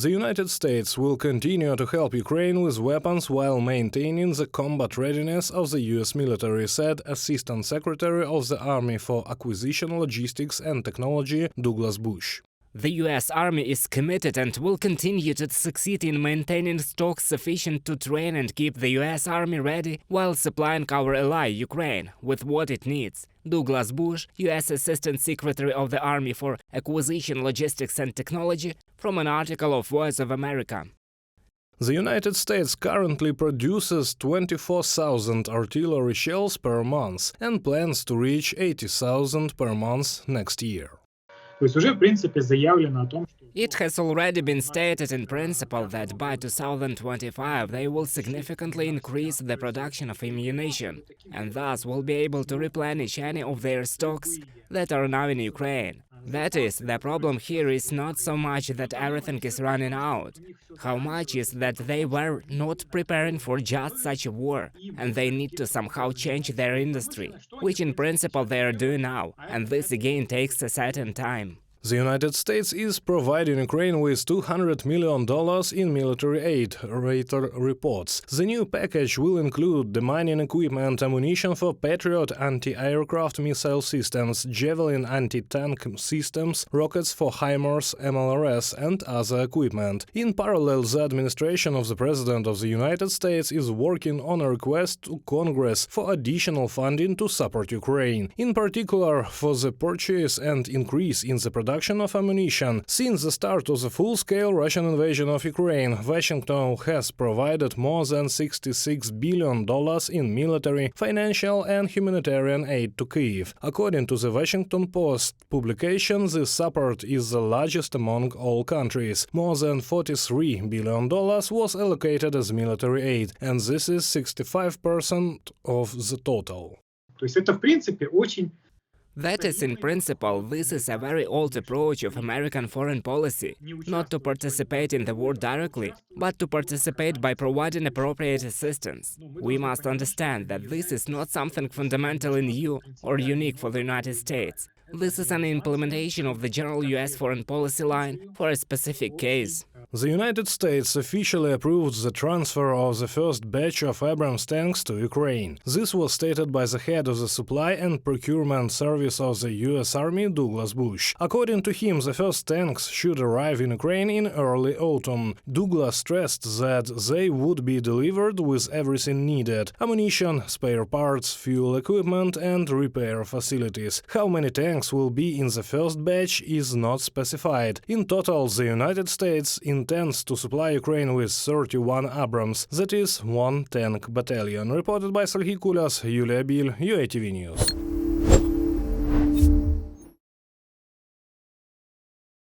The United States will continue to help Ukraine with weapons while maintaining the combat readiness of the US military, said Assistant Secretary of the Army for Acquisition, Logistics and Technology Douglas Bush. The US Army is committed and will continue to succeed in maintaining stocks sufficient to train and keep the US Army ready while supplying our ally, Ukraine, with what it needs. Douglas Bush, US Assistant Secretary of the Army for Acquisition, Logistics and Technology, from an article of Voice of America. The United States currently produces 24,000 artillery shells per month and plans to reach 80,000 per month next year. It has already been stated in principle that by 2025 they will significantly increase the production of ammunition and thus will be able to replenish any of their stocks that are now in Ukraine. That is, the problem here is not so much that everything is running out. How much is that they were not preparing for just such a war, and they need to somehow change their industry, which in principle they are doing now, and this again takes a certain time. The United States is providing Ukraine with $200 million in military aid, Reuters reports. The new package will include demining equipment, ammunition for Patriot anti-aircraft missile systems, Javelin anti-tank systems, rockets for HIMARS, MLRS and other equipment. In parallel, the administration of the President of the United States is working on a request to Congress for additional funding to support Ukraine, in particular for the purchase and increase in the production of ammunition. Since the start of the full-scale Russian invasion of Ukraine, Washington has provided more than $66 billion in military, financial and humanitarian aid to Kyiv. According to the Washington Post publication, this support is the largest among all countries. More than $43 billion was allocated as military aid, and this is 65% of the total. That is, in principle, this is a very old approach of American foreign policy, not to participate in the war directly, but to participate by providing appropriate assistance. We must understand that this is not something fundamentally new or unique for the United States. This is an implementation of the general US foreign policy line for a specific case. The United States officially approved the transfer of the first batch of Abrams tanks to Ukraine. This was stated by the head of the Supply and Procurement Service of the US Army, Douglas Bush. According to him, the first tanks should arrive in Ukraine in early autumn. Douglas stressed that they would be delivered with everything needed: ammunition, spare parts, fuel equipment and repair facilities. How many tanks will be in the first batch is not specified. In total, the United States intends to supply Ukraine with 31 Abrams, that is, one tank battalion. Reported by Serhiy Kulyas, Yulia Bil, UATV News.